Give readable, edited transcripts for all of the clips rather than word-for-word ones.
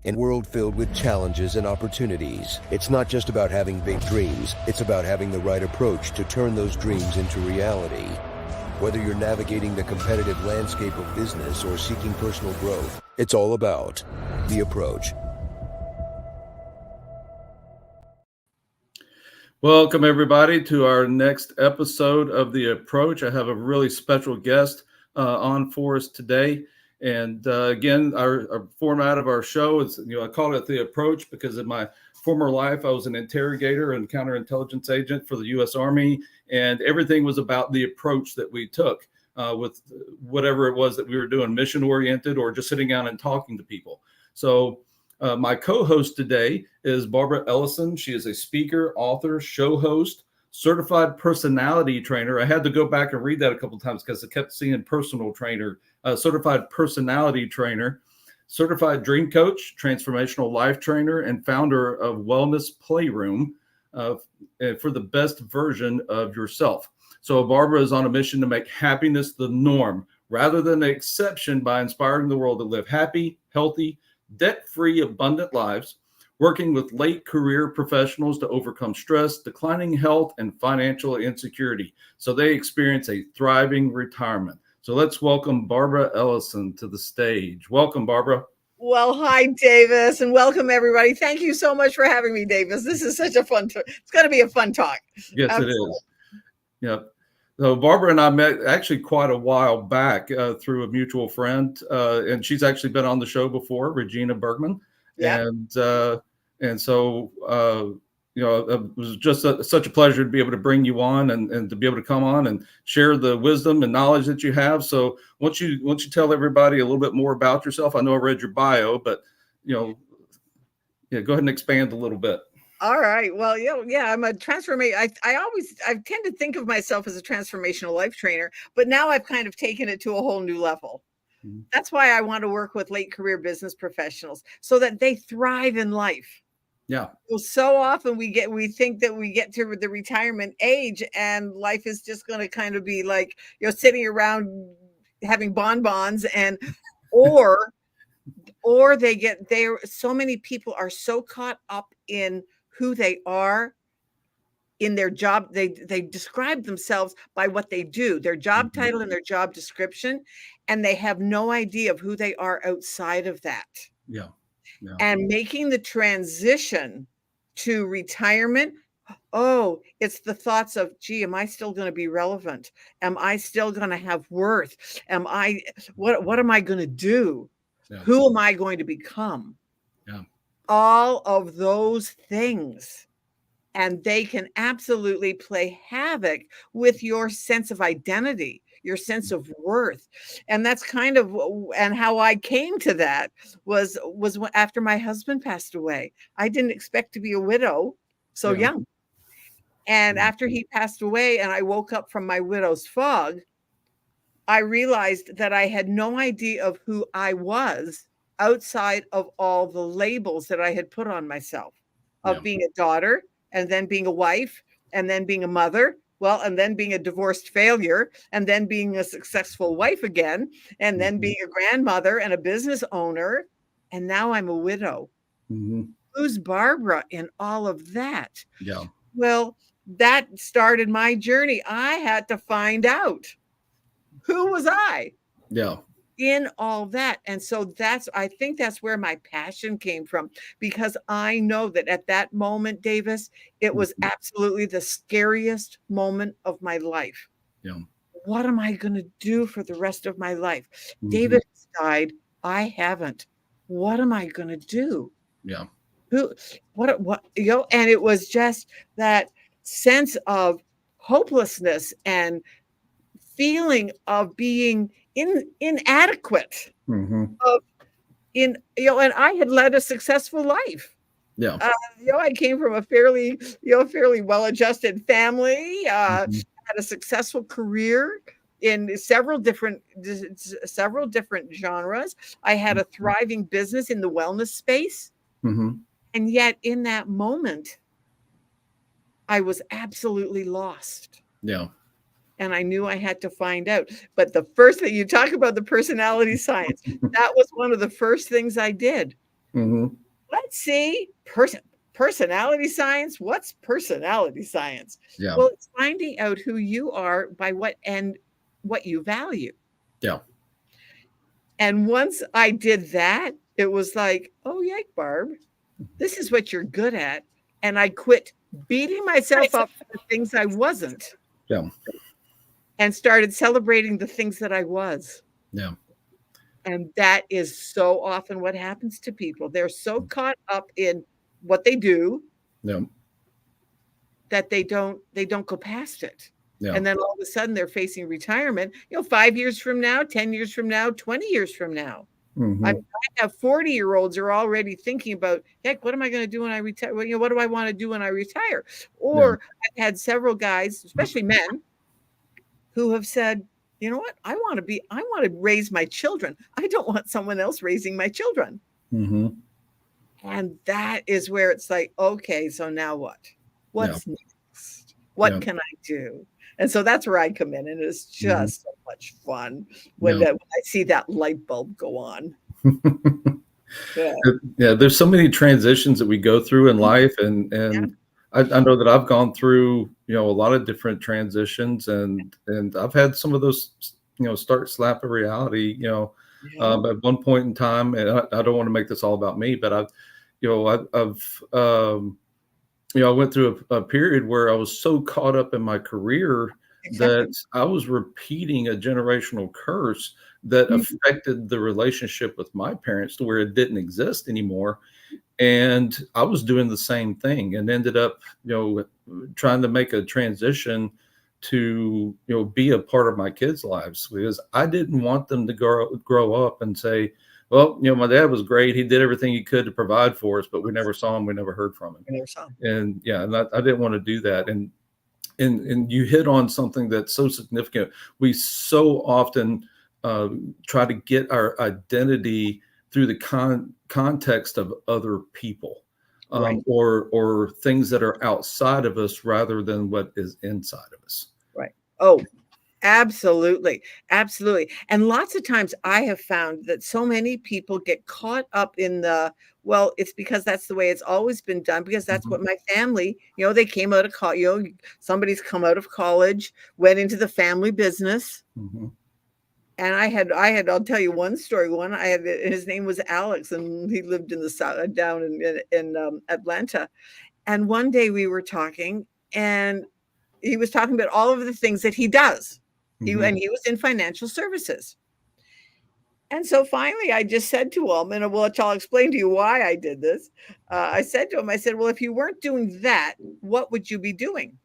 In a world filled with challenges and opportunities, it's not just about having big dreams, it's about having the right approach to turn those dreams into reality. Whether you're navigating the competitive landscape of business or seeking personal growth, it's all about the approach. Welcome, everybody, to our next episode of The Approach. I have a really special guest on for us today. And again, our format of our show is, I call it The Approach because in my former life, I was an interrogator and counterintelligence agent for the U.S. Army. And everything was about the approach that we took with whatever it was that we were doing, mission-oriented or just sitting down and talking to people. So my co-host today is Barbara Ellison. She is a speaker, author, show host, certified personality trainer. I had to go back and read that a couple of times because I kept seeing personal trainer, certified personality trainer, certified dream coach, transformational life trainer, and founder of Wellness Playroom for the best version of yourself. So Barbara is on a mission to make happiness the norm rather than the exception by inspiring the world to live happy, healthy, debt-free, abundant lives, working with late career professionals to overcome stress, declining health, and financial insecurity so they experience a thriving retirement. So let's welcome Barbara Ellison to the stage. Welcome, Barbara. Well, hi, Davis, and welcome, everybody. Thank you so much for having me, Davis. This is such a fun talk. It's going to be a fun talk. Yes, absolutely. It is. Yep. So Barbara and I met actually quite a while back through a mutual friend, and she's actually been on the show before, Regina Bergman. Yeah. And so, it was just such a pleasure to be able to bring you on and to be able to come on and share the wisdom and knowledge that you have. So once you tell everybody a little bit more about yourself, I know I read your bio, but, go ahead and expand a little bit. All right. Well, I'm a transformation. I tend to think of myself as a transformational life trainer, but now I've kind of taken it to a whole new level. Mm-hmm. That's why I want to work with late career business professionals so that they thrive in life. Yeah. So often we think that we get to the retirement age and life is just going to kind of be like, sitting around having bonbons or so many people are so caught up in who they are in their job. They describe themselves by what they do, their job title and their job description, and they have no idea of who they are outside of that. Yeah. And making the transition to retirement, it's the thoughts of, gee, am I still going to be relevant? Am I still going to have worth? What am I going to do? Yeah. Who am I going to become? Yeah. All of those things. And they can absolutely play havoc with your sense of identity, your sense of worth. And that's kind of, and how I came to that was after my husband passed away. I didn't expect to be a widow so young. And after he passed away and I woke up from my widow's fog, I realized that I had no idea of who I was outside of all the labels that I had put on myself of being a daughter, and then being a wife, and then being a mother, and then being a divorced failure, and then being a successful wife again, and then being a grandmother and a business owner, and now I'm a widow. Mm-hmm. Who's Barbara in all of that? Yeah. Well, that started my journey. I had to find out, who was I? Yeah. In all that. And so I think that's where my passion came from, because I know that at that moment, Davis, it was absolutely the scariest moment of my life. Yeah. What am I going to do for the rest of my life? Mm-hmm. David died. I haven't. What am I going to do? Yeah. And it was just that sense of hopelessness and feeling of being inadequate. Mm-hmm. And I had led a successful life. Yeah. I came from a fairly well-adjusted family, had a successful career in several different genres. I had a thriving business in the wellness space. Mm-hmm. And yet in that moment, I was absolutely lost. Yeah. And I knew I had to find out. But the first thing, you talk about the personality science, that was one of the first things I did. Mm-hmm. Let's see, personality science. What's personality science? Yeah. Well, it's finding out who you are by what you value. Yeah. And once I did that, it was like, oh, yeah, Barb, this is what you're good at. And I quit beating myself up for the things I wasn't Yeah. and started celebrating the things that I was. Yeah. And that is so often what happens to people. They're so caught up in what they do Yeah. that they don't go past it. Yeah. And then all of a sudden they're facing retirement, 5 years from now, 10 years from now, 20 years from now. Mm-hmm. I have 40-year-olds are already thinking about, heck, what am I going to do when I retire? Well, what do I want to do when I retire? Or I've had several guys, especially men, who have said, you know what? I want to raise my children. I don't want someone else raising my children. Mm-hmm. And that is where it's like, okay, so now what? What's next? What can I do? And so that's where I come in, and it's just so much fun when I see that light bulb go on. Yeah, there's so many transitions that we go through in life, and I know that I've gone through a lot of different transitions, and I've had some of those start slap of reality at one point in time, and I don't want to make this all about me, but I went through a period where I was so caught up in my career that I was repeating a generational curse that affected the relationship with my parents to where it didn't exist anymore. And I was doing the same thing and ended up, trying to make a transition to, be a part of my kids' lives, because I didn't want them to grow up and say, well, my dad was great. He did everything he could to provide for us, but we never saw him. We never heard from him. And I didn't want to do that. And you hit on something that's so significant. We so often try to get our identity through the context of other people, or things that are outside of us rather than what is inside of us. Right. Oh, absolutely. Absolutely. And lots of times I have found that so many people get caught up in well, it's because that's the way it's always been done, because that's what my family, they came out of college, somebody's come out of college, went into the family business. And I had, I'll tell you one story. His name was Alex, and he lived in the south, down in Atlanta. And one day we were talking, and he was talking about all of the things that he does. And he was in financial services. And so finally I just said to him, and I'll explain to you why I did this. I said to him, well, if you weren't doing that, what would you be doing?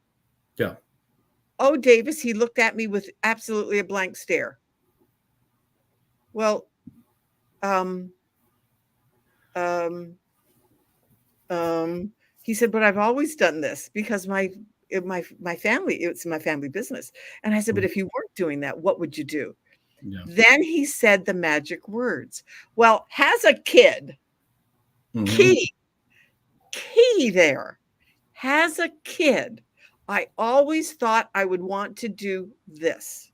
Yeah. Oh, Davis, he looked at me with absolutely a blank stare. Well, he said, but I've always done this because my family, it's my family business. And I said, but if you weren't doing that, what would you do? Yeah. Then he said the magic words. Well, as a kid, key there. As a kid, I always thought I would want to do this.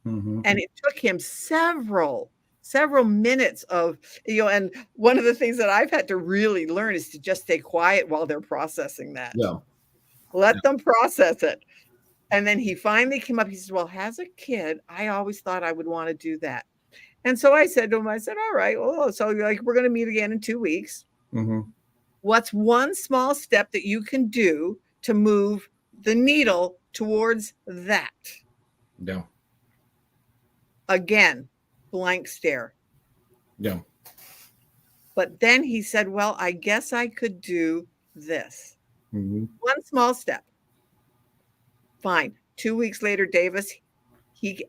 And it took him several minutes of, and one of the things that I've had to really learn is to just stay quiet while they're processing that. Yeah. Let them process it. And then he finally came up. He said, well, as a kid, I always thought I would want to do that. And so I said to him, all right, well, so we're going to meet again in 2 weeks. What's one small step that you can do to move the needle towards that? Yeah. Again, blank stare. Yeah. But then he said, well, I guess I could do this. One small step. Fine. 2 weeks later, Davis, he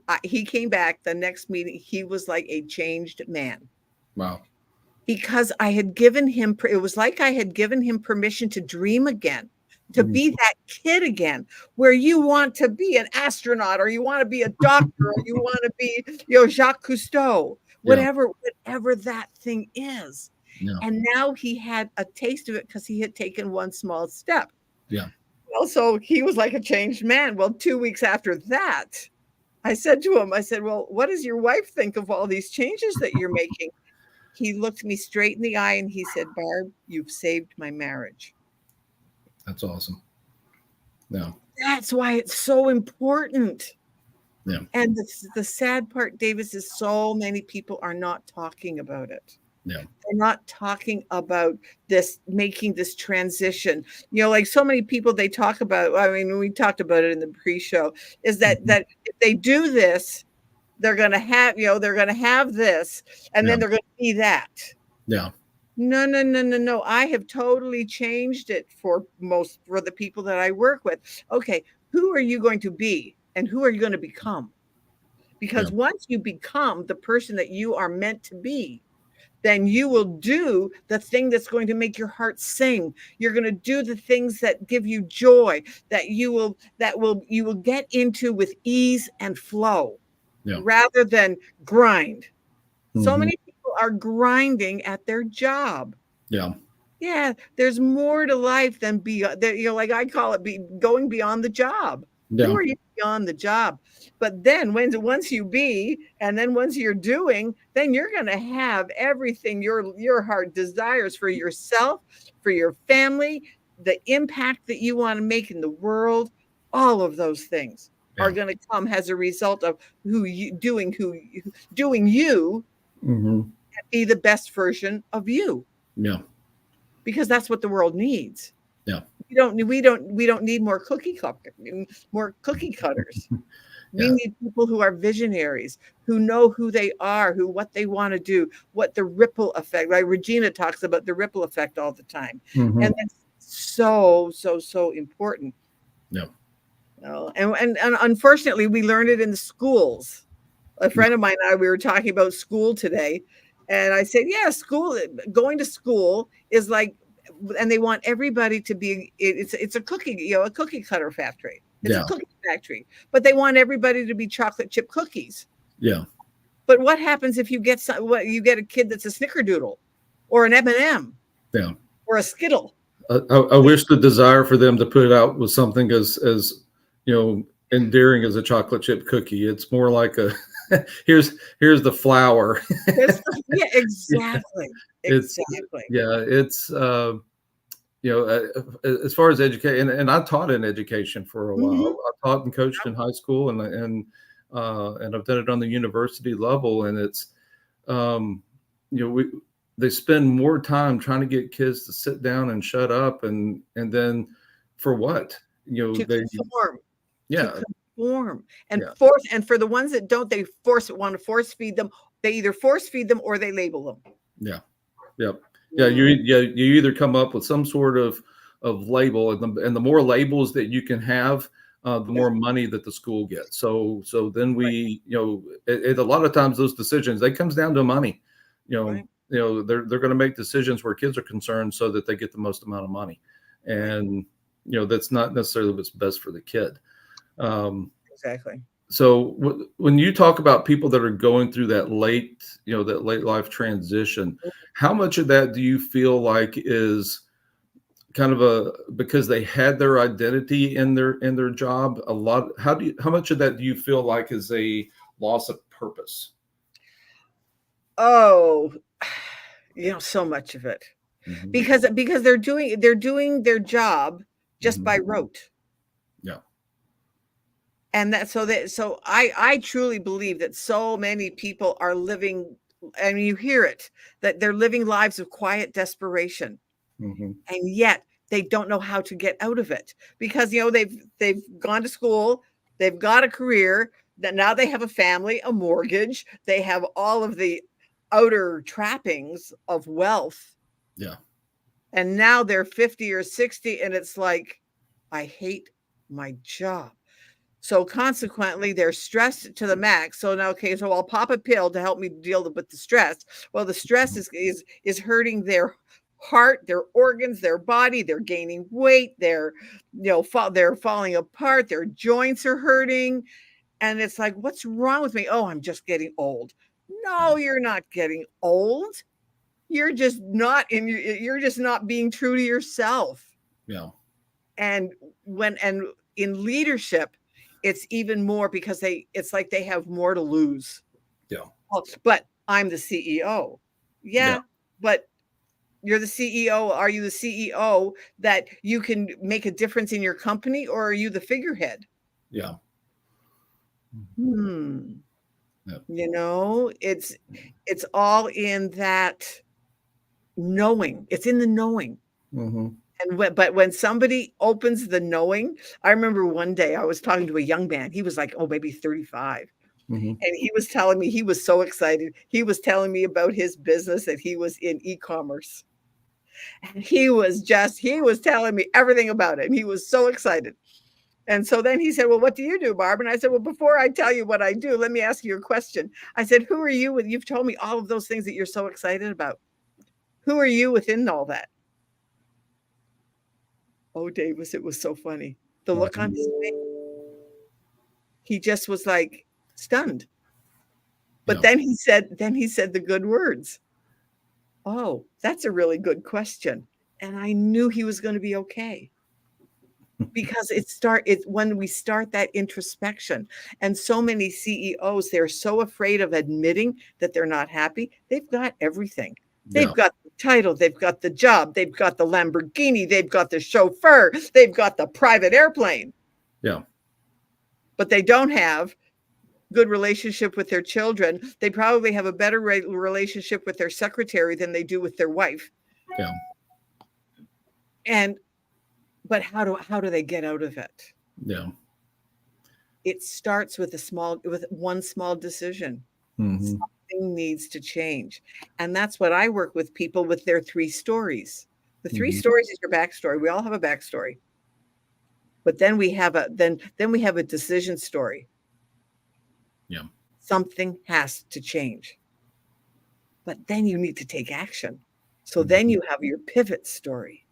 came back the next meeting. He was like a changed man. Wow. Because I had given him, it was like I had given him permission to dream again, to be that kid again, where you want to be an astronaut, or you want to be a doctor, or you want to be, Jacques Cousteau, whatever that thing is. Yeah. And now he had a taste of it because he had taken one small step. Yeah. Well, so he was like a changed man. Well, 2 weeks after that, I said to him, well, what does your wife think of all these changes that you're making? He looked me straight in the eye and he said, Barb, you've saved my marriage. That's awesome. Yeah. That's why it's so important. Yeah. And the sad part, Davis, is so many people are not talking about it. Yeah. They're not talking about this, making this transition. You know, like so many people, they talk about, I mean, we talked about it in the pre-show, is that that if they do this, they're going to have, you know, they're going to have this, and then they're going to be that. Yeah. No, no, no, no, no. I have totally changed it for the people that I work with. Okay, who are you going to be and who are you going to become? Because once you become the person that you are meant to be, then you will do the thing that's going to make your heart sing. You're going to do the things that give you joy, that you will get into with ease and flow, rather than grind. So many people are grinding at their job. Yeah. Yeah, there's more to life than like I call it going beyond the job. Yeah. Who are you beyond the job? But then once you be, and then once you're doing, then you're going to have everything your heart desires for yourself, for your family, the impact that you want to make in the world. All of those things are going to come as a result of doing you and be the best version of you. Yeah. Because that's what the world needs. Yeah. We don't need more cookie cutters. We need people who are visionaries, who know who they are, what they want to do, what the ripple effect. Like Regina talks about the ripple effect all the time. And that's so important. Yeah. You know, and unfortunately we learned it in the schools. A friend of mine and I, we were talking about school today. And I said, yeah, going to school is like, and they want everybody to be, it's a cookie cutter factory. It's a cookie factory, but they want everybody to be chocolate chip cookies. Yeah. But what happens if you get a kid that's a snickerdoodle or an M&M? Yeah. Or a Skittle? I wish the desire for them to put it out was something as endearing as a chocolate chip cookie. It's more like a here's the flour. Yeah, exactly. Exactly. It's as far as education, and I taught in education for a while. I taught and coached in high school, and I've done it on the university level. And it's they spend more time trying to get kids to sit down and shut up, and then for what? To conform. Yeah. To conform and force. And for the ones that don't, they want to force feed them. They either force feed them or they label them. Yeah. Yep. Yeah. You either come up with some sort of label, and the more labels that you can have, the more money that the school gets. So then we, a lot of times those decisions, it comes down to money. They're going to make decisions where kids are concerned so that they get the most amount of money, and that's not necessarily what's best for the kid. Exactly. So when you talk about people that are going through that late life transition, how much of that do you feel like is kind of because they had their identity in their job a lot? How much of that do you feel like is a loss of purpose? Oh, so much of it, because they're doing their job just by rote. Yeah. And so I truly believe that so many people are living, and you hear it, that they're living lives of quiet desperation. And yet they don't know how to get out of it, because they've gone to school, they've got a career, that now they have a family, a mortgage, they have all of the outer trappings of wealth. Yeah. And now they're 50 or 60, and it's like, I hate my job. So consequently, they're stressed to the max. So now, so I'll pop a pill to help me deal with the stress. Well, the stress is hurting their heart, their organs, their body. They're gaining weight. They're falling apart. Their joints are hurting, and it's like, what's wrong with me? Oh, I'm just getting old. No, you're not getting old. You're just not being true to yourself. Yeah. And in leadership, it's even more, because it's like they have more to lose. Yeah. But I'm the CEO. Yeah, but you're the CEO. Are you the CEO that you can make a difference in your company, or are you the figurehead? Yeah. Yep. You know, it's all in that knowing. It's in the knowing. Mm-hmm. But when somebody opens the knowing, I remember one day I was talking to a young man. He was like, oh, maybe 35. Mm-hmm. And he was telling me, he was so excited. He was telling me about his business, that he was in e-commerce. And he was telling me everything about it. And he was so excited. And so then he said, well, what do you do, Barb? And I said, well, before I tell you what I do, let me ask you a question. I said, who are you? You've told me all of those things that you're so excited about. Who are you within all that? Oh, Davis, it was so funny. The look on his face. He just was like stunned. But then he said the good words. Oh, that's a really good question. And I knew he was going to be okay. Because it's when we start that introspection. And so many CEOs, they're so afraid of admitting that they're not happy. They've got everything. They've got the title, they've got the job, they've got the Lamborghini, they've got the chauffeur, they've got the private airplane. Yeah. But they don't have good relationship with their children. They probably have a better relationship with their secretary than they do with their wife. Yeah. But how do they get out of it? Yeah. It starts with one small decision. Mm-hmm. Something needs to change. And that's what I work with people with their 3 stories. The 3 stories is your backstory. We all have a backstory. But then we have a decision story. Yeah. Something has to change. But then you need to take action. So then you have your pivot story.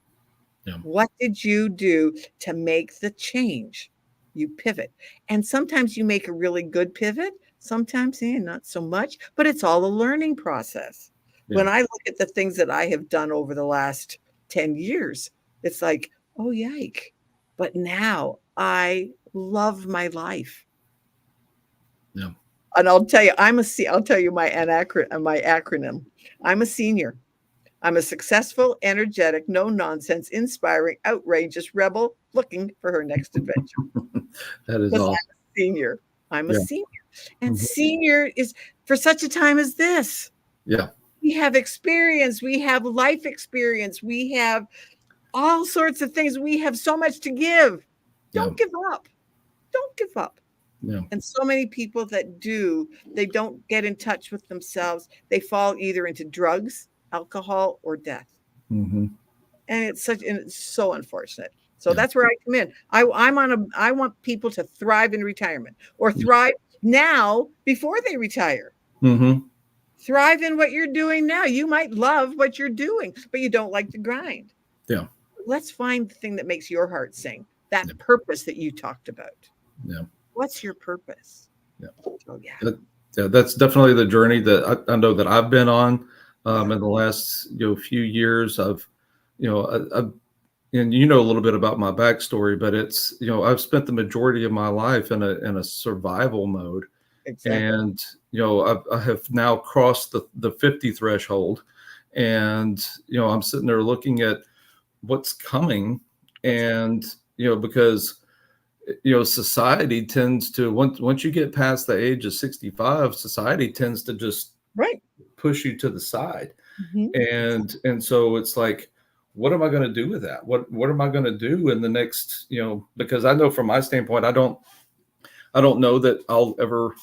Yeah. What did you do to make the change? You pivot. And sometimes you make a really good pivot. Sometimes not so much, but it's all a learning process. Yeah. When I look at the things that I have done over the last 10 years, it's like, oh, yike. But now I love my life. Yeah. And I'll tell you, I'll tell you my acronym. I'm a senior. I'm a successful, energetic, no-nonsense, inspiring, outrageous rebel looking for her next adventure. That is awesome. I'm a senior. And senior is for such a time as this. Yeah. We have experience. We have life experience. We have all sorts of things. We have so much to give. Don't give up. Don't give up. Yeah. And so many people that do, they don't get in touch with themselves. They fall either into drugs, alcohol, or death. Mm-hmm. And it's so unfortunate. So that's where I come in. I want people to thrive in retirement, or thrive now before they retire. Mm-hmm. Thrive in what you're doing now. You might love what you're doing, but you don't like to grind. Yeah. Let's find the thing that makes your heart sing. That purpose that you talked about. Yeah. What's your purpose? Yeah. Oh, yeah. That's definitely the journey that I know that I've been on in the last few years. And you know a little bit about my backstory, but it's I've spent the majority of my life in a survival mode. Exactly. And I have now crossed the 50 threshold, and I'm sitting there looking at what's coming, and because society tends to, once you get past the age of 65, society tends to just push you to the side. Mm-hmm. And so it's like, what am I going to do with that? What am I going to do in the next, because I know from my standpoint, I don't know that I'll ever,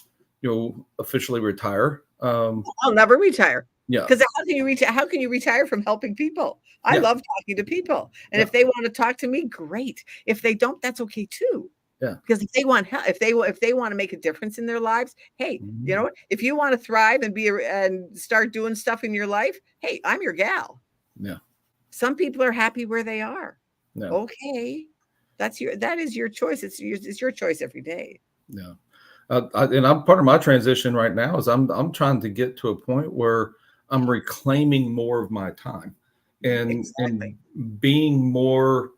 officially retire. I'll never retire. Yeah. Because how can you retire from helping people? I love talking to people. And if they want to talk to me, great. If they don't, that's okay too. Yeah. Because if they want help, if they want to make a difference in their lives, hey, you know what? If you want to thrive and start doing stuff in your life, hey, I'm your gal. Yeah. Some people are happy where they are. Yeah. Okay. That is your choice. It's your choice every day. Yeah. And I'm part of my transition right now is I'm trying to get to a point where I'm reclaiming more of my time and being more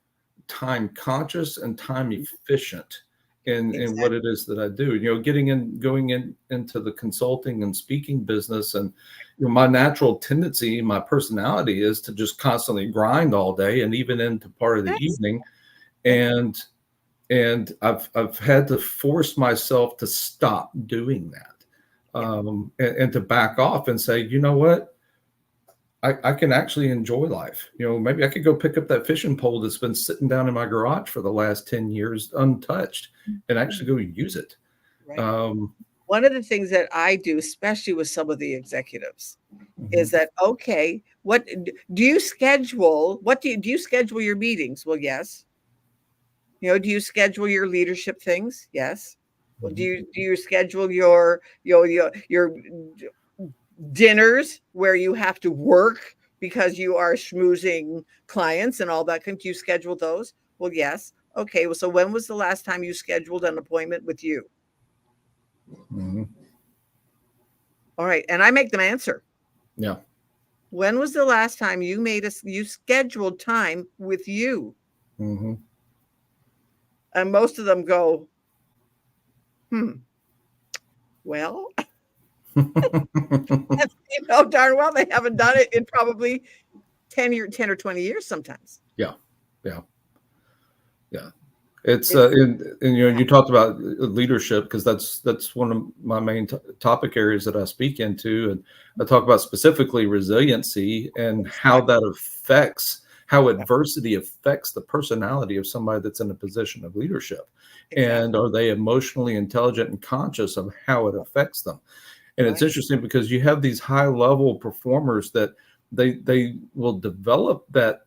time conscious and time efficient in what it is that I do. Going into the consulting and speaking business, and my natural tendency, my personality is to just constantly grind all day and even into part of the evening. And I've had to force myself to stop doing that, and to back off and say, you know what? I can actually enjoy life. Maybe I could go pick up that fishing pole that's been sitting down in my garage for the last 10 years untouched and actually go use it. Right. One of the things that I do, especially with some of the executives, is that, okay, what do you schedule? Do you schedule your meetings? Well, yes. Do you schedule your leadership things? Yes. Well, do you schedule your dinners where you have to work because you are schmoozing clients and all that? Do you schedule those? Well, yes. Okay. Well, so when was the last time you scheduled an appointment with you? All right. And I make them answer. Yeah. When was the last time you scheduled time with you? And most of them go, well, darn well, they haven't done it in probably 10 or 20 years sometimes. Yeah. It's you talked about leadership, because that's one of my main topic areas that I speak into, and I talk about specifically resiliency and how adversity affects the personality of somebody that's in a position of leadership. Exactly. And are they emotionally intelligent and conscious of how it affects them? And it's interesting because you have these high level performers that they will develop that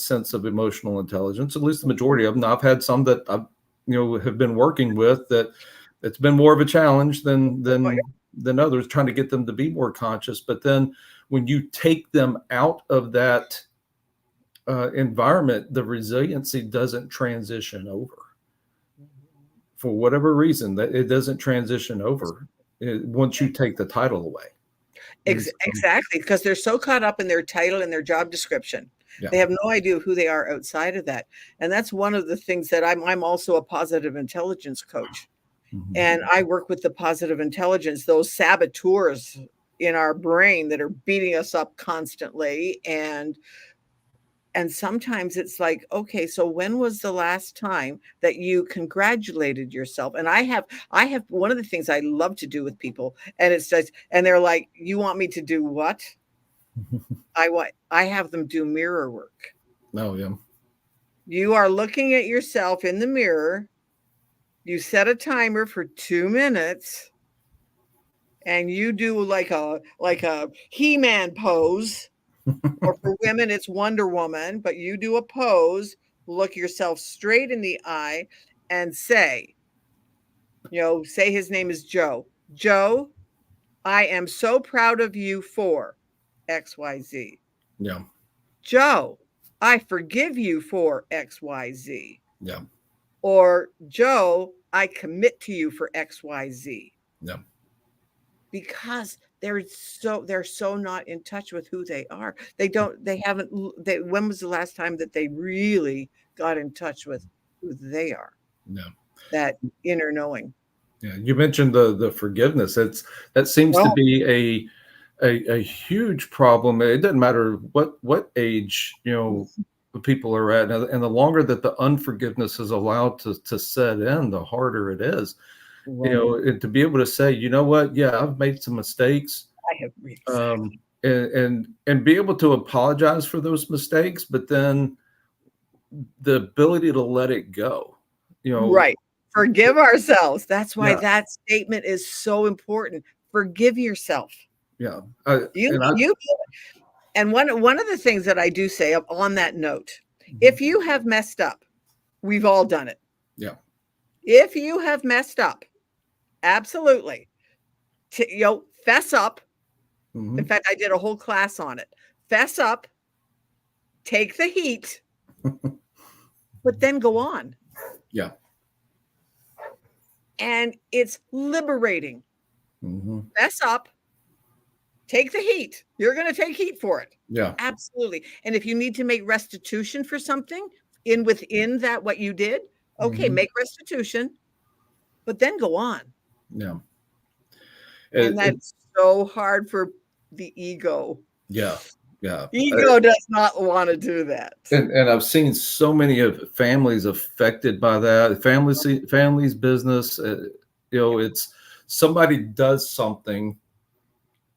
sense of emotional intelligence, at least the majority of them. Now, I've had some that I've have been working with that it's been more of a challenge than others, trying to get them to be more conscious. But then when you take them out of that environment, the resiliency doesn't transition over. For whatever reason, that it doesn't transition over once you take the title away. Exactly, because they're so caught up in their title and their job description. Yeah. They have no idea who they are outside of that. And that's one of the things that I'm also a positive intelligence coach. And I work with the positive intelligence, those saboteurs in our brain that are beating us up constantly. And sometimes it's like, okay, so when was the last time that you congratulated yourself? And I have one of the things I love to do with people, and it's just, and they're like, you want me to do what? I have them do mirror work. Oh, yeah. You are looking at yourself in the mirror. You set a timer for 2 minutes, and you do like a He-Man pose. Or for women, it's Wonder Woman, but you do a pose, look yourself straight in the eye, and say his name is Joe. Joe, I am so proud of you for XYZ. Yeah. Joe, I forgive you for XYZ. Yeah. Or Joe, I commit to you for XYZ. Yeah. Because they're so not in touch with who they are. When was the last time that they really got in touch with who they are? No. That inner knowing. Yeah. You mentioned the forgiveness. That seems to be a huge problem. It doesn't matter what age, people are at. And the longer that the unforgiveness is allowed to set in, the harder it is. Right. To be able to say, you know what? Yeah, I've made some mistakes. I have exactly. And be able to apologize for those mistakes, but then the ability to let it go. Right. Forgive ourselves. That's why that statement is so important. Forgive yourself. Yeah. And one of the things that I do say on that note, if you have messed up, we've all done it. Yeah. If you have messed up, absolutely. Fess up. In fact, I did a whole class on it. Fess up, take the heat, but then go on. Yeah. And it's liberating. Fess up, take the heat. You're going to take heat for it. Yeah. Absolutely. And if you need to make restitution for something within that, what you did, okay, make restitution. but then go on. Yeah. And that's so hard for the ego. Yeah. Ego does not want to do that. And I've seen so many of families affected by that. Families, business. It's somebody does something.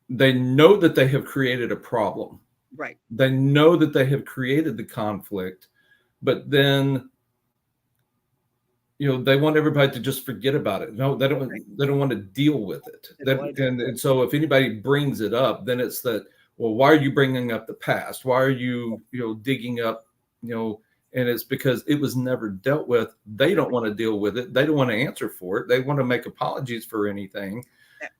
They know that they have created a problem. Right. They know that they have created the conflict, but then they want everybody to just forget about it. No, they don't. Right. They don't want to deal with it. And so if anybody brings it up, then it's that. Well, why are you bringing up the past? Why are you digging up? And it's because it was never dealt with. They don't want to deal with it. They don't want to answer for it. They want to make apologies for anything.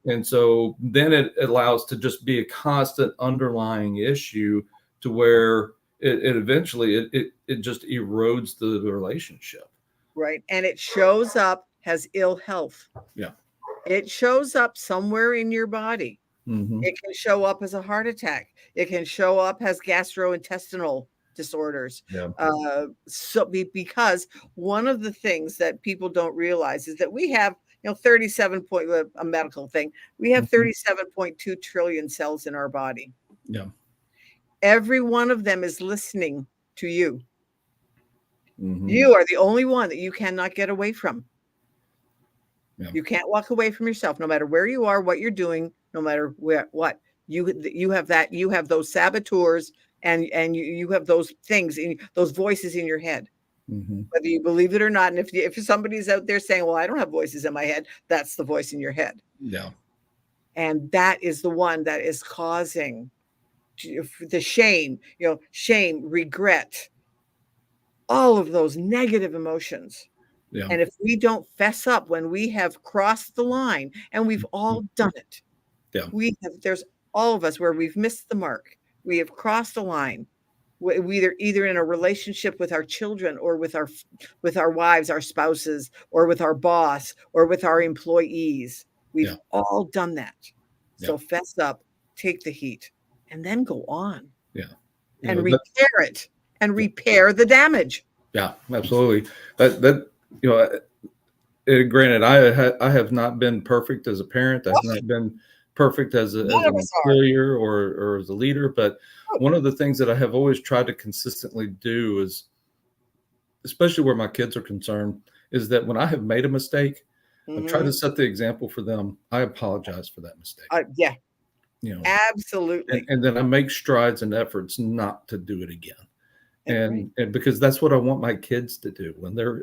And so then it allows to just be a constant underlying issue to where it eventually it just erodes the relationship. Right. And it shows up as ill health. Yeah. It shows up somewhere in your body. Mm-hmm. It can show up as a heart attack. It can show up as gastrointestinal disorders. Yeah. Because one of the things that people don't realize is that we have 37 point, a medical thing. We have 37.2 trillion cells in our body. Yeah. Every one of them is listening to you. Mm-hmm. You are the only one that you cannot get away from. Yeah. You can't walk away from yourself, no matter where you are, what you're doing, no matter what. You have that. You have those saboteurs, and you have those things, those voices in your head. Mm-hmm. Whether you believe it or not. And if somebody's out there saying, well, I don't have voices in my head, that's the voice in your head. Yeah. And that is the one that is causing the shame, regret, all of those negative emotions. Yeah. And if we don't fess up when we have crossed the line, and we've all done it. Yeah. There's all of us where we've missed the mark. We have crossed a line. We either in a relationship with our children, or with our wives, our spouses, or with our boss, or with our employees. We've all done that. So fess up, take the heat, and then go on. Yeah. And repair it, and repair the damage. Yeah, absolutely. That granted, I have not been perfect as a parent. I've not been perfect as an employer or as a leader. But one of the things that I have always tried to consistently do is, especially where my kids are concerned, is that when I have made a mistake, I've tried to set the example for them. I apologize for that mistake. Yeah. Absolutely. And then I make strides and efforts not to do it again. And because that's what I want my kids to do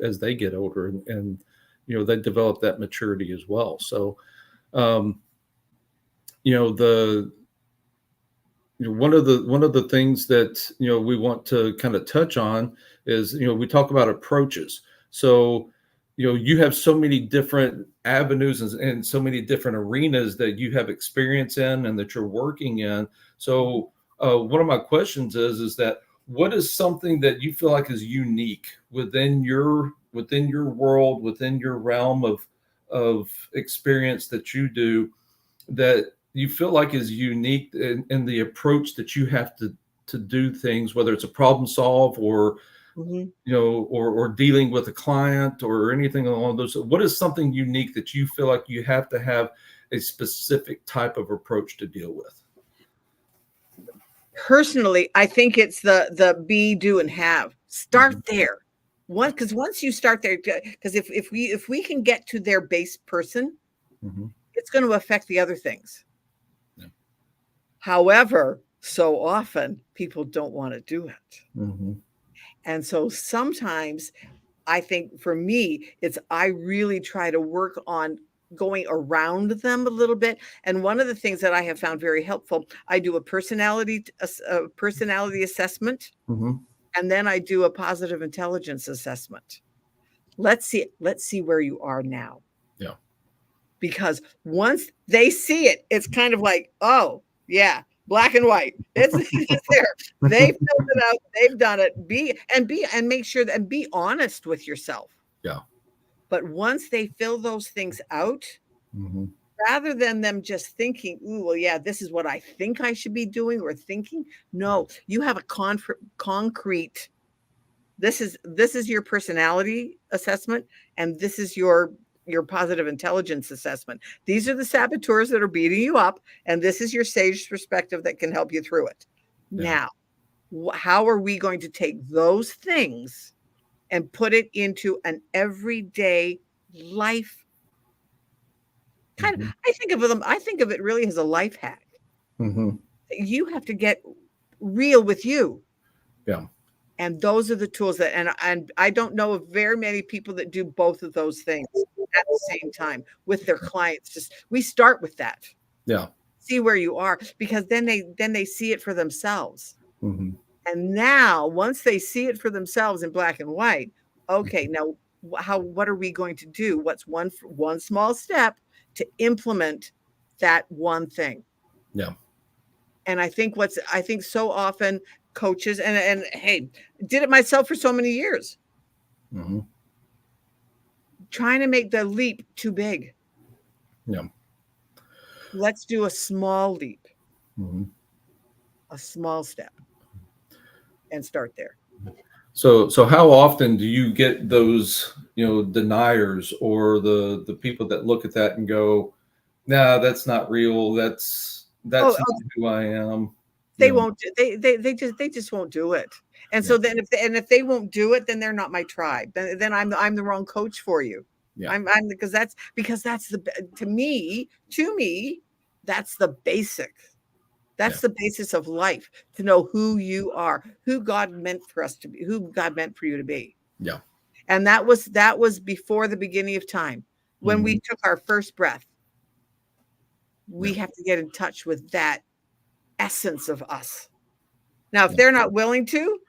as they get older, and they develop that maturity as well. So, one of the things that we want to kind of touch on is we talk about approaches. So you have so many different avenues and so many different arenas that you have experience in and that you're working in. So one of my questions is that, what is something that you feel like is unique within your world, within your realm of experience that you do, that you feel like is unique in the approach that you have to do things, whether it's a problem solve or or dealing with a client or anything along those? What is something unique that you feel like you have to have a specific type of approach to deal with? Personally, I think it's the be, do, and have. Start there. Because once you start there, because if we can get to their base person, it's going to affect the other things. Yeah. However, so often people don't want to do it. And so sometimes I think for me, I really try to work on going around them a little bit. And one of the things that I have found very helpful, I do a personality assessment, and then I do a positive intelligence assessment. Let's see where you are now. Yeah. Because once they see it, it's kind of like, oh yeah, black and white. It's there. They filled it out. They've done it. Make sure and be honest with yourself. Yeah. But once they fill those things out, rather than them just thinking, ooh, well, yeah, this is what I think I should be doing or thinking. No, you have a concrete, this is your personality assessment, and this is your your positive intelligence assessment. These are the saboteurs that are beating you up, and this is your sage perspective that can help you through it. Yeah. Now, how are we going to take those things and put it into an everyday life? Kind of, I think of it really as a life hack. You have to get real with you. Yeah. And those are the tools that, and I don't know of very many people that do both of those things at the same time with their clients. Just we start with that. Yeah. See where you are, because then they see it for themselves. Mm-hmm. And now once they see it for themselves in black and white, okay, now what are we going to do? What's one small step to implement that one thing? Yeah. And I think so often coaches and hey, did it myself for so many years. Mm-hmm. Trying to make the leap too big. Yeah. Let's do a small leap. Mm-hmm. A small step. And start there. So how often do you get those, deniers or the people that look at that and go, nah, that's not real. That's not who I am. They won't. They just won't do it. And so then if they won't do it, then they're not my tribe. Then I'm the wrong coach for you. Yeah. I'm because that's to me that's the basic. That's the basis of life, to know who you are, who God meant for us to be, who God meant for you to be. Yeah. And that was before the beginning of time. When we took our first breath, we have to get in touch with that essence of us. Now, if they're not willing to,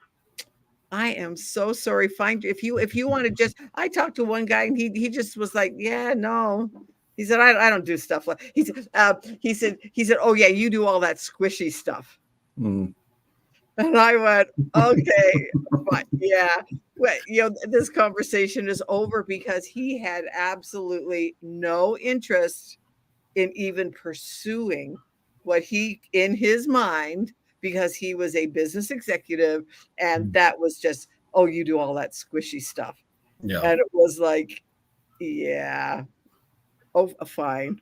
I am so sorry. If you want to just, I talked to one guy and he just was like, yeah, no. He said, I don't do stuff like he said, oh yeah, you do all that squishy stuff. And I went, okay, but yeah. Well, this conversation is over because he had absolutely no interest in even pursuing what he in his mind, because he was a business executive, and that was just, oh, you do all that squishy stuff. Yeah. And it was like, yeah. Oh, fine.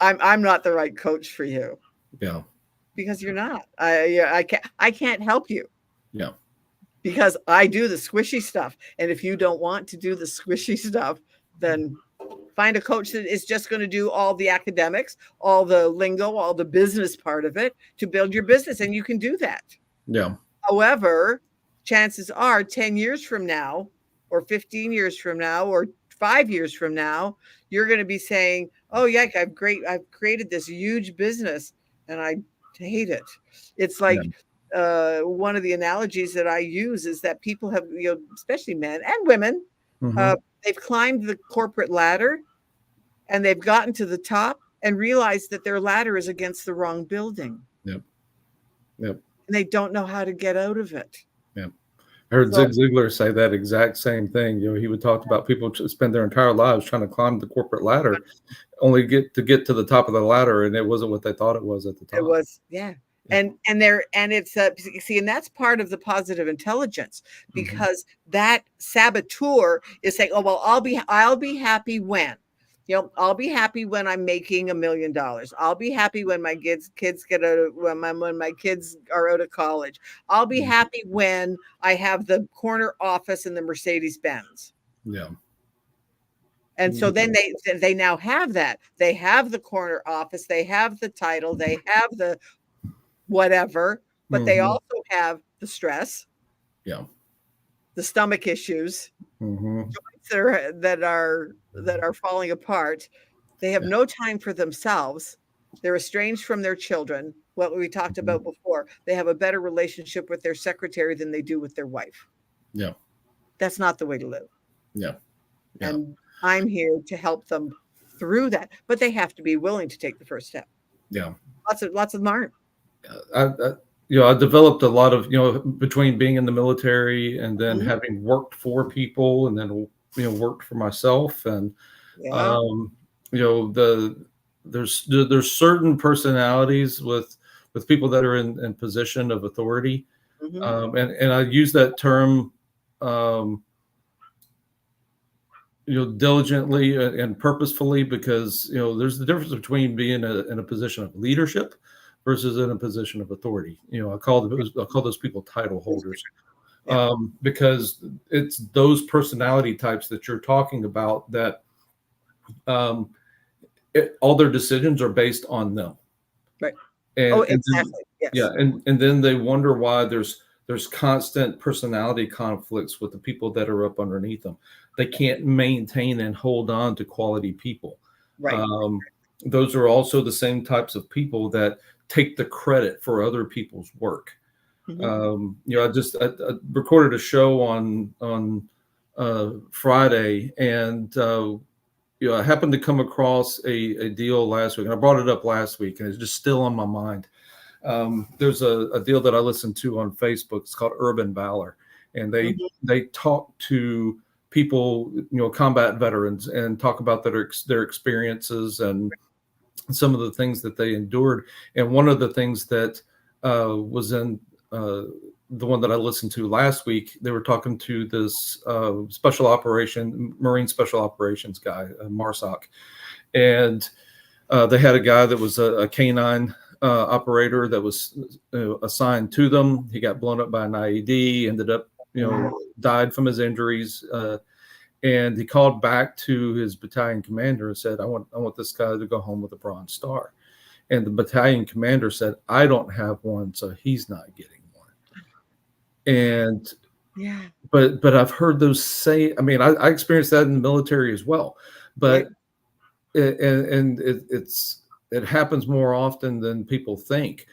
I'm not the right coach for you. Yeah. Because you're not. I can't help you. Yeah. Because I do the squishy stuff. And if you don't want to do the squishy stuff, then find a coach that is just going to do all the academics, all the lingo, all the business part of it to build your business. And you can do that. Yeah. However, chances are 10 years from now, or 15 years from now, or 5 years from now, you're going to be saying, oh yeah, I've created this huge business and I hate it. It's like one of the analogies that I use is that people have, especially men and women, they've climbed the corporate ladder and they've gotten to the top and realized that their ladder is against the wrong building. Yep. And they don't know how to get out of it. Yep. I heard Zig Ziglar say that exact same thing. He would talk about people spend their entire lives trying to climb the corporate ladder, only get to the top of the ladder, and it wasn't what they thought it was at the top. It was, yeah. And it's see, and that's part of the positive intelligence, because that saboteur is saying, oh well, I'll be happy when. I'll be happy when I'm making $1 million. I'll be happy when my kids get out of when my kids are out of college. I'll be happy when I have the corner office in the Mercedes Benz. Yeah. And so then they now have that. They have the corner office. They have the title. They have the whatever. But they also have the stress. Yeah. The stomach issues. Joints that are falling apart. They have no time for themselves. They're estranged from their children. What we talked about before. They have a better relationship with their secretary than they do with their wife. Yeah. That's not the way to live. Yeah. And I'm here to help them through that, but they have to be willing to take the first step. Yeah. Lots of them aren't. I developed a lot of, between being in the military and then having worked for people and then, worked for myself. And, there's certain personalities with people that are in position of authority. And I use that term, diligently and purposefully, because there's the difference between being in a position of leadership versus in a position of authority. I call those people title holders, because it's those personality types that you're talking about that all their decisions are based on them. Right. And exactly. Yes. Yeah, and then they wonder why there's constant personality conflicts with the people that are up underneath them. They can't maintain and hold on to quality people. Right. Those are also the same types of people that take the credit for other people's work. I recorded a show on Friday, and I happened to come across a deal last week, and I brought it up last week, and it's just still on my mind. There's a deal that I listened to on Facebook. It's called Urban Valor, and they talk to people, combat veterans, and talk about their experiences and some of the things that they endured. And one of the things that was in the one that I listened to last week, they were talking to this Marine special operations guy, MARSOC, and they had a guy that was a canine operator that was assigned to them. He got blown up by an IED, ended up, died from his injuries. And he called back to his battalion commander and said, I want this guy to go home with a Bronze Star. And the battalion commander said, I don't have one, so he's not getting one. And but I've heard those say, I mean, I experienced that in the military as well, but it happens more often than people think.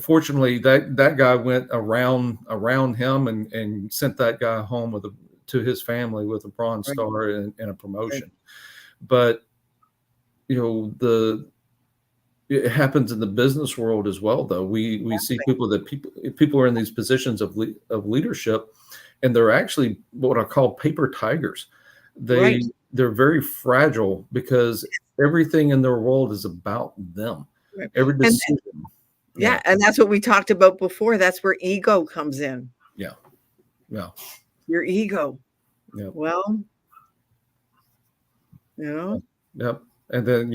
Fortunately, that guy went around him and sent that guy home to his family with a Bronze Star and a promotion. But it happens in the business world as well, though. We see people are in these positions of leadership, and they're actually what I call paper tigers. They're very fragile because everything in their world is about them. Every decision. And that's what we talked about before. That's where ego comes in. Yeah. Your ego. Yeah. Well, Yep. And then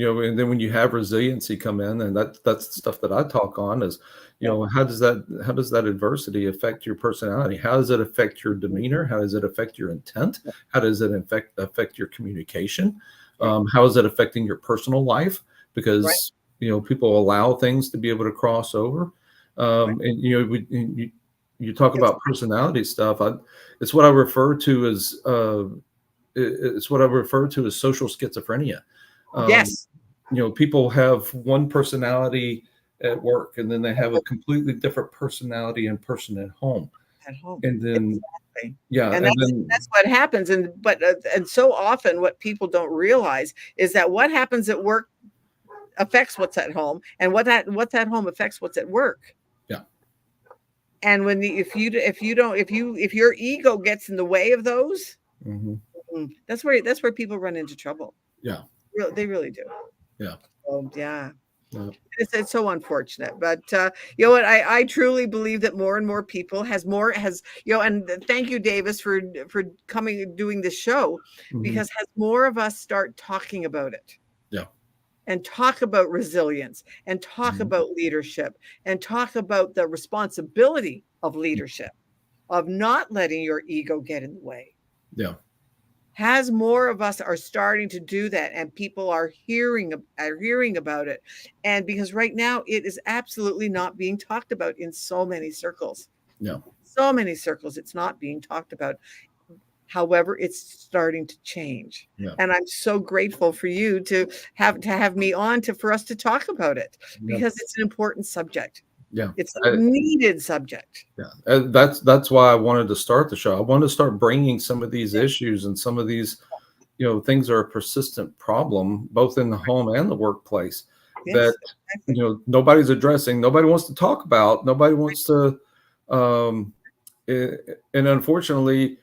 when you have resiliency come in, and that's the stuff that I talk on is, how does that adversity affect your personality? How does it affect your demeanor? How does it affect your intent? How does it affect your communication? How is it affecting your personal life? Because people allow things to be able to cross over. And you talk about personality stuff. It's what I refer to as social schizophrenia. People have one personality at work, and then they have a completely different personality in person at home. And then that's what happens. And so often what people don't realize is that what happens at work affects what's at home, and what's at home affects what's at work. And if your ego gets in the way of those, that's where people run into trouble. They really do. It's so unfortunate, but what I truly believe that more and more people and thank you, Davis, for coming and doing this show, because as more of us start talking about it, and talk about resilience, and talk about leadership, and talk about the responsibility of leadership, of not letting your ego get in the way. As more of us are starting to do that, and people are hearing about it, and because right now it is absolutely not being talked about in so many circles. So many circles, it's not being talked about. However, it's starting to change, and I'm so grateful for you to have me on for us to talk about it, because it's an important subject. It's a needed subject. That's why I wanted to start the show. I wanted to start bringing some of these issues and some of these, things are a persistent problem, both in the home and the workplace, that nobody's addressing, nobody wants to talk about, nobody wants to, and unfortunately,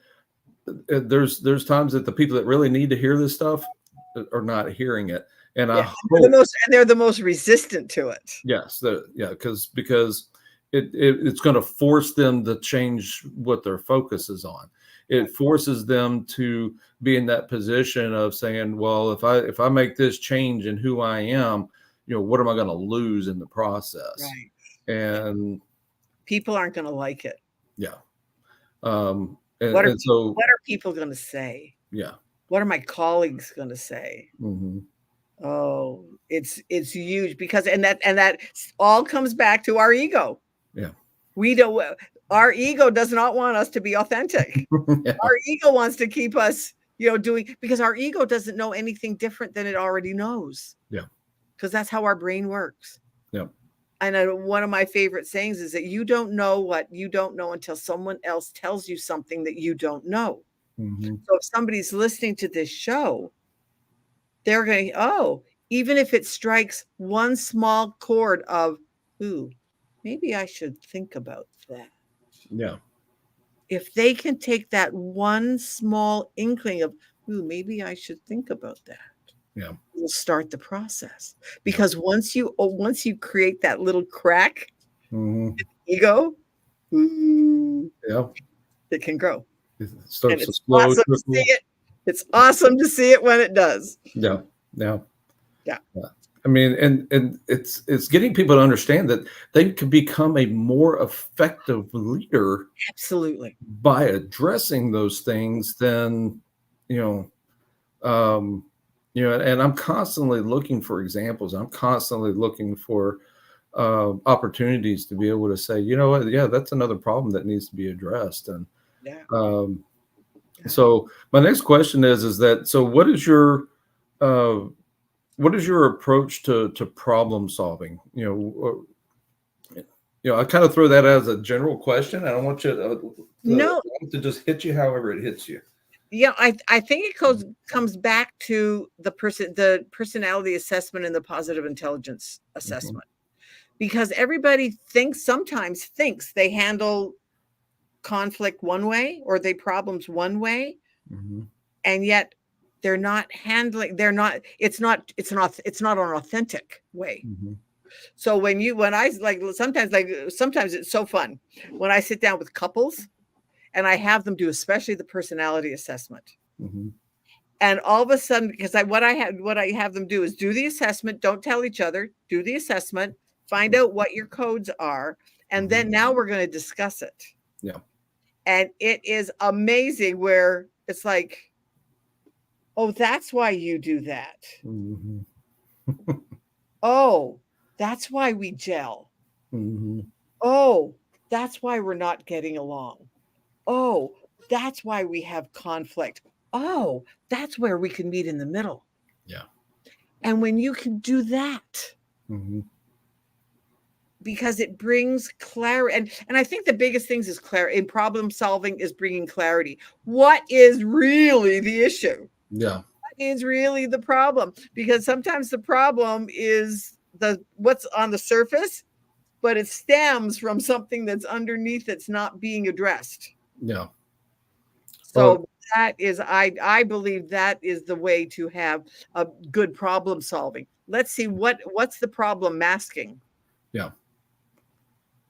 there's times that the people that really need to hear this stuff are not hearing it. And they're the most resistant to it. Yes, because it's going to force them to change what their focus is on. It forces them to be in that position of saying, well, if I make this change in who I am, what am I going to lose in the process? Right. And people aren't going to like it. Yeah. What are people going to say? Yeah. What are my colleagues going to say? Mm-hmm. Oh, it's huge, because and that all comes back to our ego. Yeah. Our ego does not want us to be authentic. Yeah. Our ego wants to keep us, doing, because our ego doesn't know anything different than it already knows. Yeah. Because that's how our brain works. Yeah. And one of my favorite sayings is that you don't know what you don't know until someone else tells you something that you don't know. Mm-hmm. So if somebody's listening to this show, they're going, even if it strikes one small chord of, ooh, maybe I should think about that. Yeah. If they can take that one small inkling of, ooh, maybe I should think about that. Yeah. We'll start the process. Because once you create that little crack, mm-hmm. in the ego, it can grow. It starts to slow. Awesome to see it. It's awesome to see it when it does. Yeah. Yeah. Yeah. I mean, and it's getting people to understand that they can become a more effective leader. Absolutely. By addressing those things than, and I'm constantly looking for examples. I'm constantly looking for opportunities to be able to say, what, yeah, that's another problem that needs to be addressed. And so my next question is that, so what is your approach to problem solving? I kind of throw that as a general question. I don't want you to just hit you however it hits you. Yeah, I think it comes back to the personality assessment and the positive intelligence assessment. Mm-hmm. Because everybody sometimes thinks they handle conflict one way or they problems one way. Mm-hmm. And yet it's not an authentic way. Mm-hmm. So sometimes it's so fun when I sit down with couples and I have them do, especially the personality assessment. Mm-hmm. And all of a sudden, because what I have them do is do the assessment, don't tell each other, do the assessment, find out what your codes are, and then now we're going to discuss it. Yeah. And it is amazing where it's like, oh, that's why you do that. Mm-hmm. Oh, that's why we gel. Mm-hmm. Oh, that's why we're not getting along. Oh, that's why we have conflict. Oh, that's where we can meet in the middle. Yeah. And when you can do that, mm-hmm. because it brings clarity. And I think the biggest things is clarity in problem solving is bringing clarity. What is really the issue? Yeah. What is really the problem? Because sometimes the problem is what's on the surface, but it stems from something that's underneath that's not being addressed. Yeah. So that is, I believe that is the way to have a good problem solving. Let's see what's the problem masking. Yeah.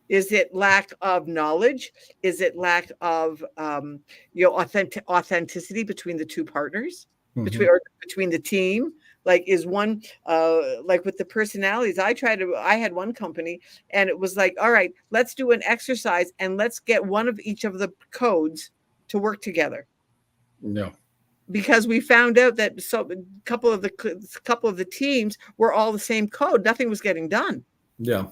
Is it lack of knowledge? Is it lack of authenticity between the two partners, mm-hmm. between the team? Like is one like with the personalities, I had one company and it was like, all right, let's do an exercise and let's get one of each of the codes to work together. No. Because we found out that a couple of the teams were all the same code. Nothing was getting done. Yeah.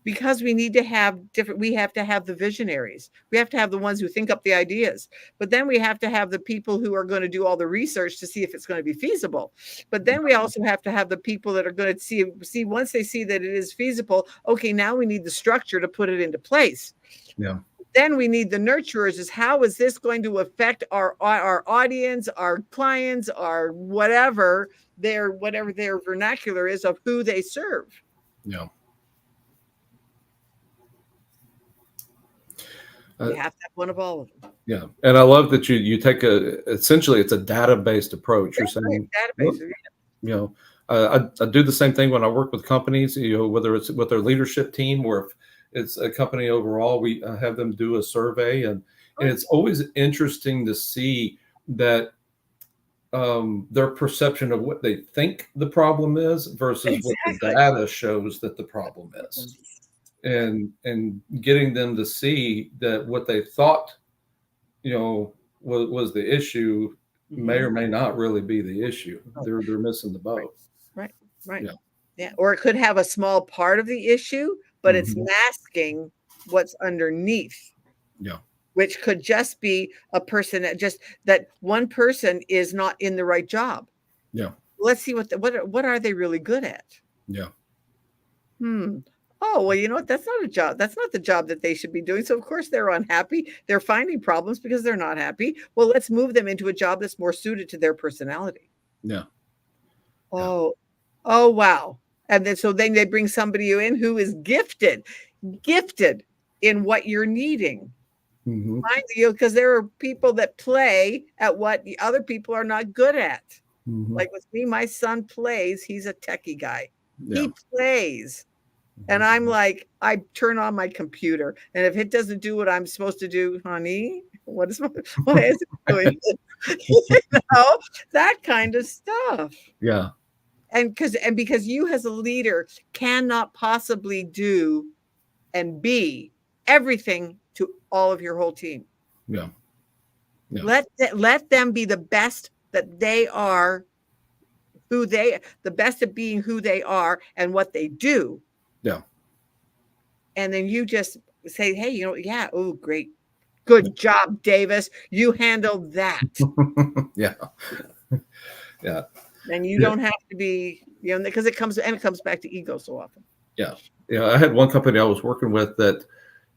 Because we need to have we have to have the visionaries. We have to have the ones who think up the ideas. But then we have to have the people who are going to do all the research to see if it's going to be feasible. But then we also have to have the people that are going to see once they see that it is feasible, okay, now we need the structure to put it into place. Yeah. Then we need the nurturers. Is how is this going to affect our audience, our clients, our whatever their vernacular is of who they serve. Yeah. You have to have one of all of them. Yeah, and I love that you take essentially it's a data-based approach. You're saying, I do the same thing when I work with companies. Whether it's with their leadership team, or it's a company overall. We have them do a survey, and it's always interesting to see that their perception of what they think the problem is versus what the data shows that the problem is, and getting them to see that what they thought, was the issue may or may not really be the issue. They're missing the boat. Right. Yeah. Or it could have a small part of the issue, but it's masking what's underneath. Yeah. Which could just be a person that one person is not in the right job. Yeah. Let's see what are they really good at? Yeah. Oh, well, you know what? That's not a job. That's not the job that they should be doing. So of course they're unhappy. They're finding problems because they're not happy. Well, let's move them into a job that's more suited to their personality. Yeah. Oh, wow. And then they bring somebody in who is gifted in what you're needing. Because there are people that play at what the other people are not good at. Like with me, my son plays. He's a techie guy. Yeah. He plays. And I'm like, I turn on my computer, and if it doesn't do what I'm supposed to do, honey, why is it doing? That kind of stuff. Yeah. And because you as a leader cannot possibly do and be everything to all of your whole team. Yeah. Let them be the best that they are, the best at being who they are and what they do. Yeah. And then you just say, hey, oh, great. Good job, Davis. You handled that. Yeah. Yeah. And you don't have to be, because it comes back to ego so often. Yeah. Yeah. I had one company I was working with that,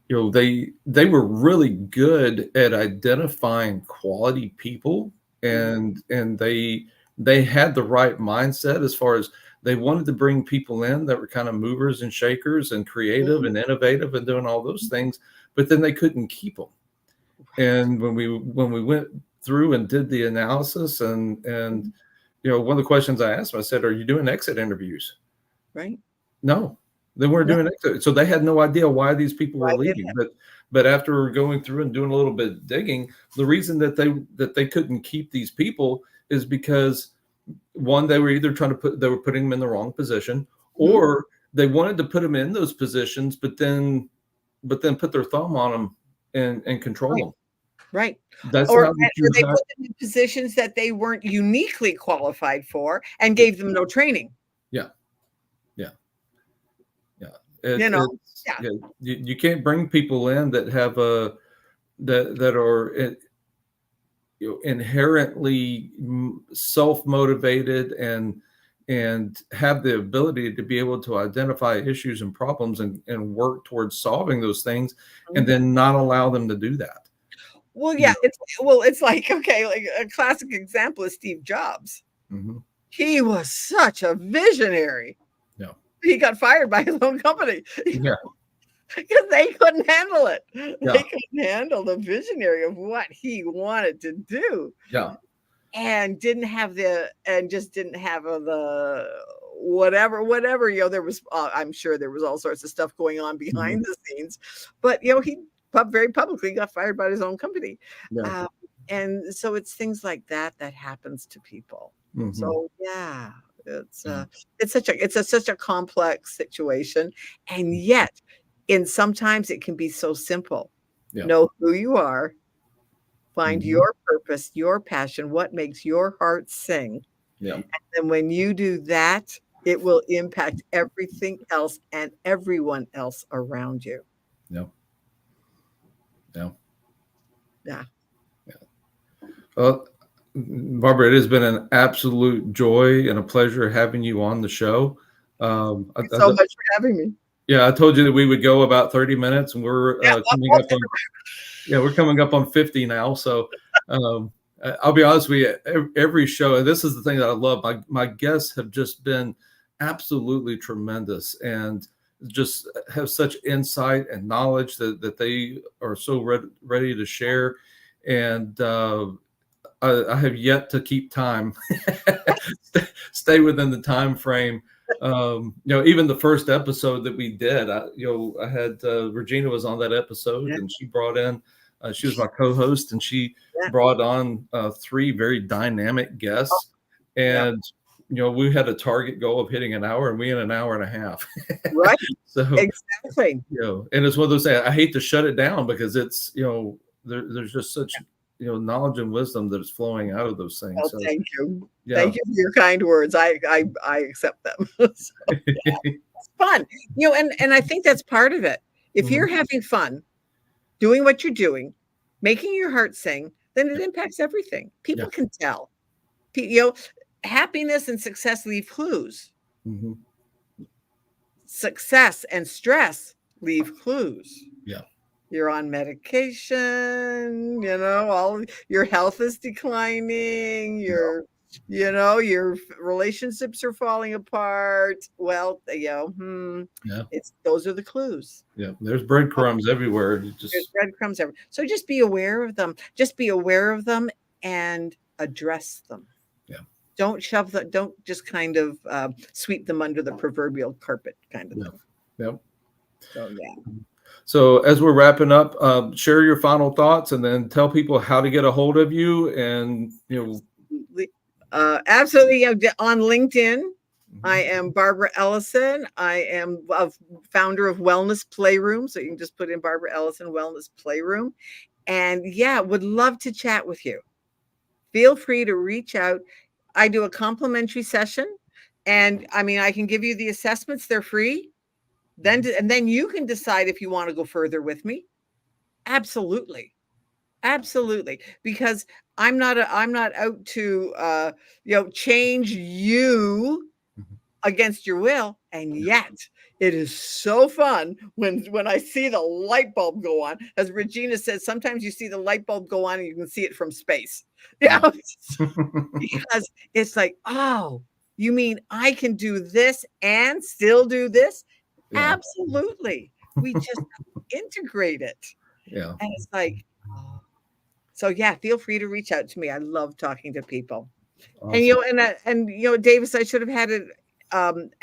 they were really good at identifying quality people, and they had the right mindset as far as they wanted to bring people in that were kind of movers and shakers and creative and innovative and doing all those things, but then they couldn't keep them. And when we went through and did the analysis and one of the questions I asked them, I said, "Are you doing exit interviews?" Right. No, they weren't doing exit. So they had no idea why these people were leaving. But after going through and doing a little bit of digging, the reason that they couldn't keep these people is because, one, they were either putting them in the wrong position, or they wanted to put them in those positions, but then put their thumb on them and control them. Right. That's or not what they put them in positions that they weren't uniquely qualified for and gave them no training. Yeah. Yeah. You can't bring people in that have that are inherently self-motivated and have the ability to be able to identify issues and problems and work towards solving those things, and then not allow them to do that. Well, yeah, it's like, okay, like a classic example is Steve Jobs. He was such a visionary. Yeah. He got fired by his own company. Yeah. Because they couldn't handle it. Yeah. They couldn't handle the visionary of what he wanted to do. Yeah. And just didn't have the whatever, there was, I'm sure there was all sorts of stuff going on behind the scenes, but, he very publicly got fired by his own company. Yeah. And so it's things like that happens to people. So yeah, it's such a complex situation, and yet sometimes it can be so simple. Yeah. Know who you are, find your purpose, your passion, what makes your heart sing. Yeah. And then when you do that, it will impact everything else and everyone else around you. Yeah. Yeah. Yeah. Well, Barbara, it has been an absolute joy and a pleasure having you on the show. Thanks so much for having me. Yeah, I told you that we would go about 30 minutes, and we're coming up on 50 now. So I'll be honest with you, every show, and this is the thing that I love, my guests have just been absolutely tremendous and just have such insight and knowledge that they are so ready to share. And I have yet to keep time, stay within the time frame Even the first episode that we did, I had Regina was on that episode, Yeah. and she brought in, she was my co-host, and she Yeah. brought on 3 very dynamic guests, Yeah. and we had a target goal of hitting an hour, and we in an hour and a half. Right. So Exactly. and it's one of those things. I hate to shut it down because it's there's just such knowledge and wisdom that is flowing out of those things. Well, So thank you. yeah. Thank you for your kind words. I accept them. So, yeah, it's fun. And I think that's part of it. If you're having fun doing what you're doing, making your heart sing, then it impacts everything. People can tell. Happiness and success leave clues. Mhm. Success and stress leave clues. Yeah. You're on medication, all your health is declining, your relationships are falling apart. Well, those are the clues. Yeah, there's breadcrumbs everywhere. There's breadcrumbs everywhere. So just be aware of them. Just be aware of them and address them. Yeah. Don't just kind of sweep them under the proverbial carpet kind of thing. Yep. So yeah. So as we're wrapping up, share your final thoughts and then tell people how to get a hold of you. And absolutely. On LinkedIn, I am Barbara Ellison. I am a founder of Wellness Playroom. So you can just put in Barbara Ellison Wellness Playroom. And would love to chat with you. Feel free to reach out. I do a complimentary session. And I can give you the assessments. They're free. Then you can decide if you want to go further with me. Absolutely. Because I'm not out to change you against your will. And yet it is so fun when I see the light bulb go on. As Regina says, sometimes you see the light bulb go on and you can see it from space. Because it's like, oh, you mean I can do this and still do this? Yeah. Absolutely. We just integrate it. Yeah. And it's like, so feel free to reach out to me. I love talking to people. Awesome. And Davis, I should have had it. And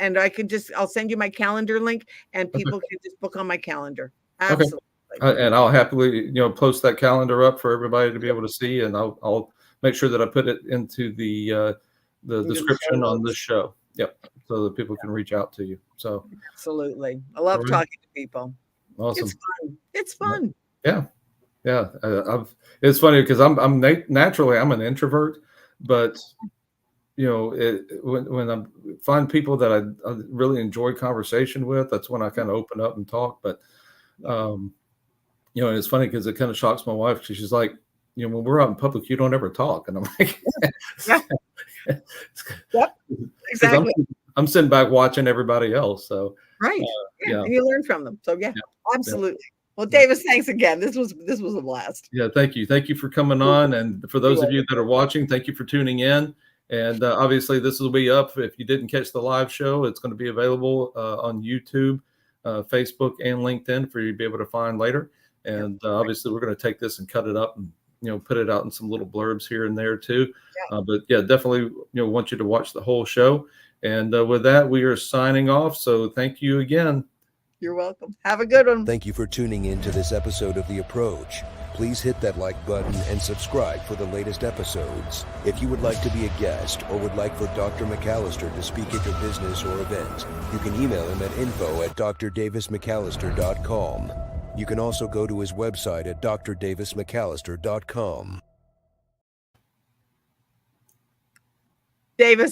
I'll send you my calendar link and people can just book on my calendar. Absolutely. Okay. And I'll happily, post that calendar up for everybody to be able to see. And I'll make sure that I put it into the description on this show. Yep. So that people can reach out to you. So absolutely. I love talking to people. Awesome. It's fun. Yeah. Yeah. It's funny because I'm naturally an introvert, but when I find people that I really enjoy conversation with, that's when I kind of open up and talk. But, and it's funny because it kind of shocks my wife. She's like, when we're out in public, you don't ever talk. And I'm like, yep, exactly. I'm sitting back watching everybody else. So right. And you learn from them. So absolutely. Well, Davis, thanks again. This was a blast. Yeah. Thank you. Thank you for coming on. And for those of you that are watching, thank you for tuning in. And obviously this will be up. If you didn't catch the live show, it's going to be available on YouTube, Facebook, and LinkedIn for you to be able to find later. And obviously we're going to take this and cut it up and, put it out in some little blurbs here and there too. But definitely, want you to watch the whole show. And with that, we are signing off. So thank you again. You're welcome. Have a good one. Thank you for tuning in to this episode of The Approach. Please hit that like button and subscribe for the latest episodes. If you would like to be a guest or would like for Dr. McAllister to speak at your business or event, you can email him at info@drdavismcallister.com. You can also go to his website at drdavismcallister.com. Davis.